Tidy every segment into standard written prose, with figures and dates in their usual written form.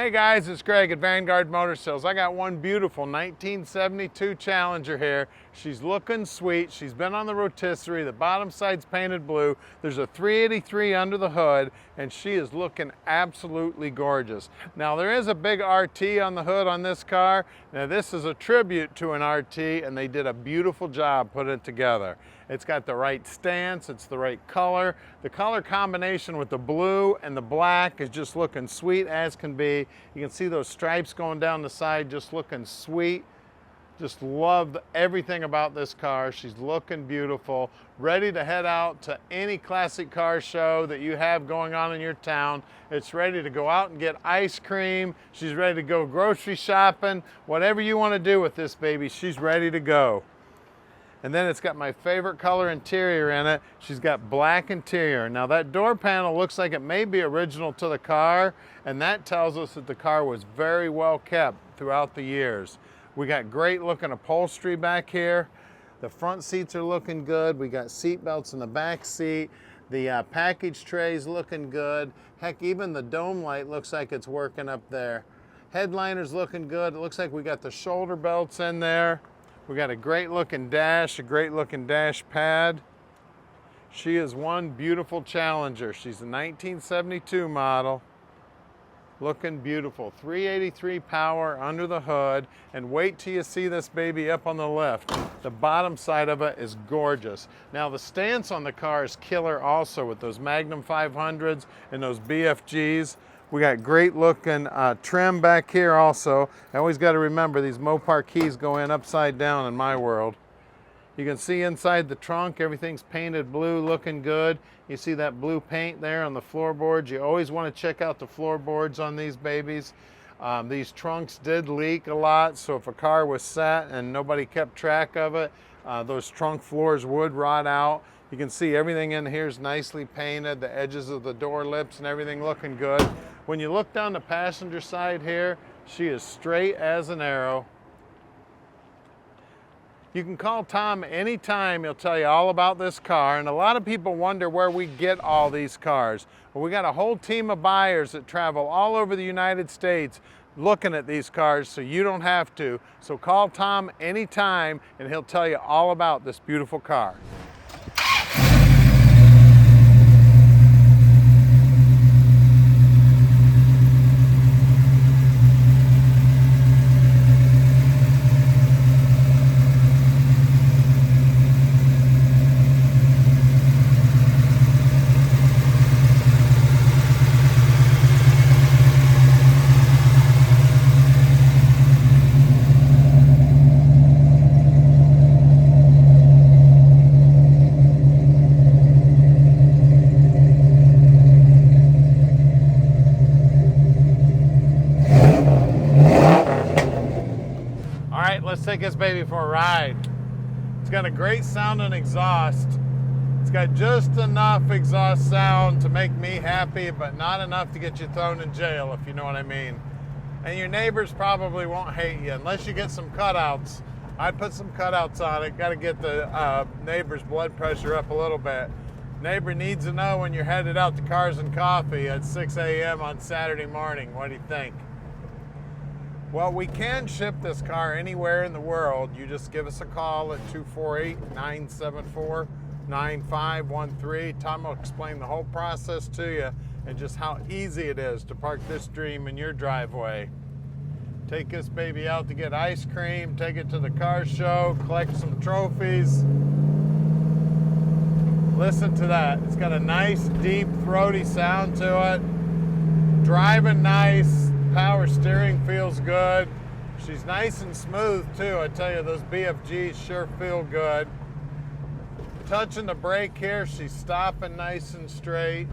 Hey guys, it's Greg at Vanguard Motor Sales. I got one beautiful 1972 Challenger here. She's looking sweet. She's been on the rotisserie. The bottom side's painted blue. There's a 383 under the hood, and she is looking absolutely gorgeous. Now there is a big RT on the hood on this car. Now this is a tribute to an RT, and they did a beautiful job putting it together. It's got the right stance, it's the right color. The color combination with the blue and the black is just looking sweet as can be. You can see those stripes going down the side, just looking sweet. Just love everything about this car. She's looking beautiful, ready to head out to any classic car show that you have going on in your town. It's ready to go out and get ice cream. She's ready to go grocery shopping. Whatever you want to do with this baby, she's ready to go. And then it's got my favorite color interior in it. She's got black interior. Now that door panel looks like it may be original to the car, and that tells us that the car was very well kept throughout the years. We got great looking upholstery back here. The front seats are looking good. We got seat belts in the back seat. The package tray's looking good. Heck, even the dome light looks like it's working up there. Headliner's looking good. It looks like we got the shoulder belts in there. We got a great looking dash, a great looking dash pad. She is one beautiful Challenger. She's a 1972 model. Looking beautiful. 383 power under the hood. And wait till you see this baby up on the lift. The bottom side of it is gorgeous. Now the stance on the car is killer also, with those Magnum 500s and those BFGs. We got great looking trim back here also. I always got to remember these Mopar keys go in upside down in my world. You can see inside the trunk, everything's painted blue, looking good. You see that blue paint there on the floorboards. You always want to check out the floorboards on these babies. These trunks did leak a lot, so if a car was set and nobody kept track of it, those trunk floors would rot out. You can see everything in here is nicely painted, the edges of the door lips and everything looking good. When you look down the passenger side here, she is straight as an arrow. You can call Tom anytime. He'll tell you all about this car. And a lot of people wonder where we get all these cars. Well, we got a whole team of buyers that travel all over the United States looking at these cars, so you don't have to. So call Tom anytime and he'll tell you all about this beautiful car. Let's take this baby for a ride. It's got a great sounding exhaust. It's got just enough exhaust sound to make me happy, but not enough to get you thrown in jail, if you know what I mean. And your neighbors probably won't hate you unless you get some cutouts. I'd put some cutouts on it. Got to get the neighbor's blood pressure up a little bit. Neighbor needs to know when you're headed out to Cars and Coffee at 6 a.m. on Saturday morning. What do you think? Well, we can ship this car anywhere in the world. You just give us a call at 248-974-9513. Tom will explain the whole process to you and just how easy it is to park this dream in your driveway. Take this baby out to get ice cream, take it to the car show, collect some trophies. Listen to that. It's got a nice, deep, throaty sound to it. Driving nice. Power steering feels good. She's nice and smooth too. I tell you, those BFGs sure feel good. Touching the brake here, she's stopping nice and straight.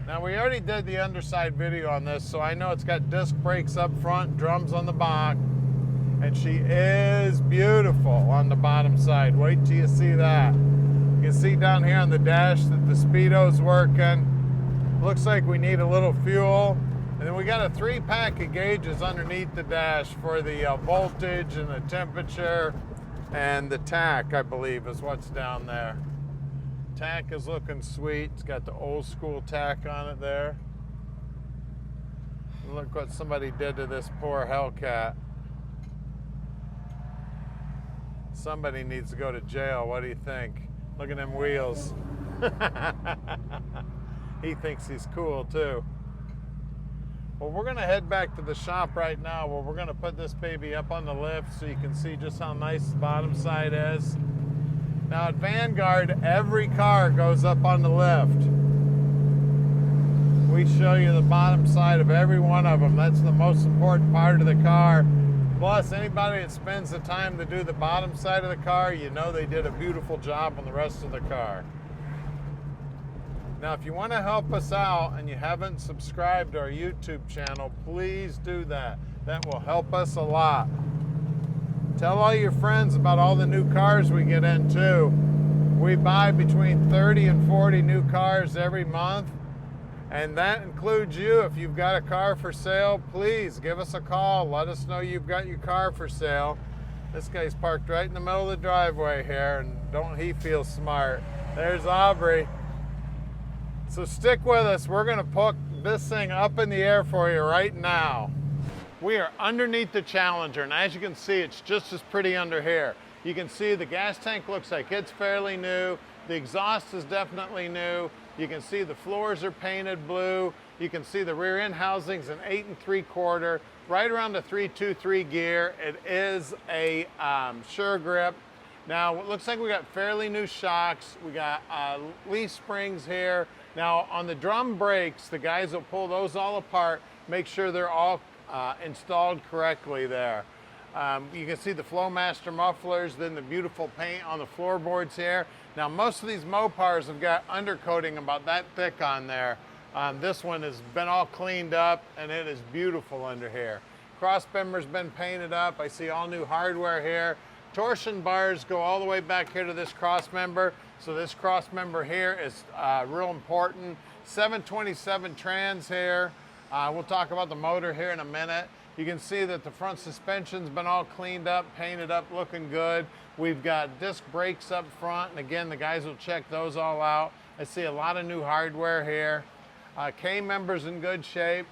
Now we already did the underside video on this, so I know it's got disc brakes up front, drums on the back, and she is beautiful on the bottom side. Wait till you see that. You can see down here on the dash that the speedo's working. Looks like we need a little fuel. And then we got a 3-pack of gauges underneath the dash for the voltage and the temperature and the tack, I believe, is what's down there. Tack is looking sweet. It's got the old school tack on it there. Look what somebody did to this poor Hellcat. Somebody needs to go to jail. What do you think? Look at them wheels. He thinks he's cool too. Well, we're gonna head back to the shop right now where we're gonna put this baby up on the lift so you can see just how nice the bottom side is. Now at Vanguard, every car goes up on the lift. We show you the bottom side of every one of them. That's the most important part of the car. Plus, anybody that spends the time to do the bottom side of the car, you know they did a beautiful job on the rest of the car. Now, if you want to help us out and you haven't subscribed to our YouTube channel, please do that. That will help us a lot. Tell all your friends about all the new cars we get into. We buy between 30 and 40 new cars every month. And that includes you. If you've got a car for sale, please give us a call. Let us know you've got your car for sale. This guy's parked right in the middle of the driveway here, and don't he feel smart? There's Aubrey. So stick with us. We're gonna put this thing up in the air for you right now. We are underneath the Challenger, and as you can see, it's just as pretty under here. You can see the gas tank looks like it's fairly new. The exhaust is definitely new. You can see the floors are painted blue. You can see the rear end housing's an 8 3/4, right around the 323 gear. It is a sure grip. Now, it looks like we got fairly new shocks. We got leaf springs here. Now, on the drum brakes, the guys will pull those all apart, make sure they're all installed correctly there. You can see the Flowmaster mufflers, then the beautiful paint on the floorboards here. Now, most of these Mopars have got undercoating about that thick on there. This one has been all cleaned up, and it is beautiful under here. Cross member's been painted up. I see all new hardware here. Torsion bars go all the way back here to this cross member. So this cross member here is real important. 727 trans here. We'll talk about the motor here in a minute. You can see that the front suspension's been all cleaned up, painted up, looking good. We've got disc brakes up front, and again, the guys will check those all out. I see a lot of new hardware here. K-member's in good shape.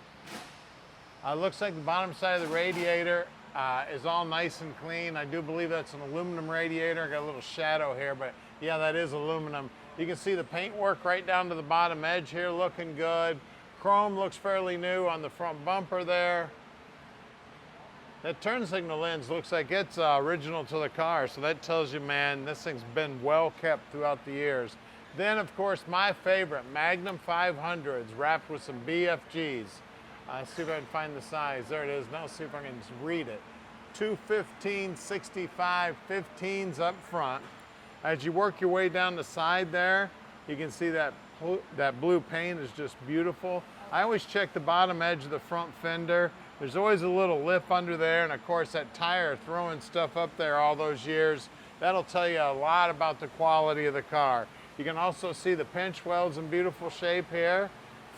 Looks like the bottom side of the radiator is all nice and clean. I do believe that's an aluminum radiator. I got a little shadow here, but yeah, that is aluminum. You can see the paintwork right down to the bottom edge here, looking good. Chrome looks fairly new on the front bumper there. That turn signal lens looks like it's original to the car, so that tells you, man, this thing's been well kept throughout the years. Then, of course, my favorite, Magnum 500s wrapped with some BFGs. See if I can find the size. There it is. Now see if I can just read it. 215, 65, 15s up front. As you work your way down the side there, you can see that blue paint is just beautiful. I always check the bottom edge of the front fender. There's always a little lip under there, and of course that tire throwing stuff up there all those years, that'll tell you a lot about the quality of the car. You can also see the pinch welds in beautiful shape here.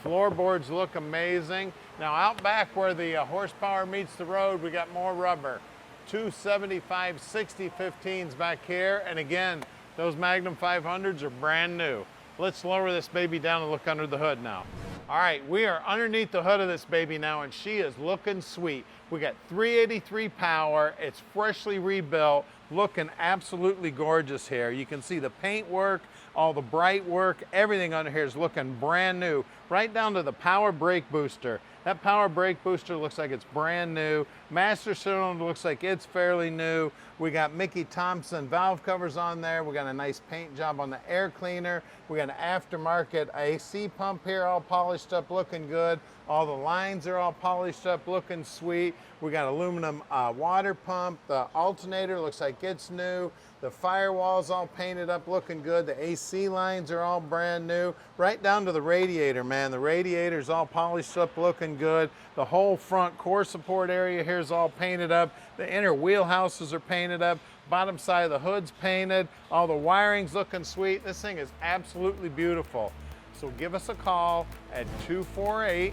Floorboards look amazing. Now out back where the horsepower meets the road, we got more rubber. 275, 60 15s back here, and again, those Magnum 500s are brand new. Let's lower this baby down and look under the hood now. All right, we are underneath the hood of this baby now, and she is looking sweet. We got 383 power. It's freshly rebuilt, looking absolutely gorgeous here. You can see the paint work, all the bright work, everything under here is looking brand new, right down to the power brake booster. That power brake booster looks like it's brand new. Master cylinder looks like it's fairly new. We got Mickey Thompson valve covers on there. We got a nice paint job on the air cleaner. We got an aftermarket AC pump here, all polished up, looking good. All the lines are all polished up, looking sweet. We got aluminum water pump. The alternator looks like it's new. The firewall's all painted up, looking good. The AC lines are all brand new. Right down to the radiator, man. The radiator's all polished up, looking good. The whole front core support area here is all painted up. The inner wheelhouses are painted up. Bottom side of the hood's painted. All the wiring's looking sweet. This thing is absolutely beautiful. So give us a call at 248-974-9513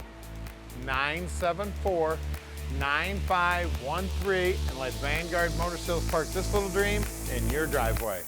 and let Vanguard Motor Sales park this little dream in your driveway.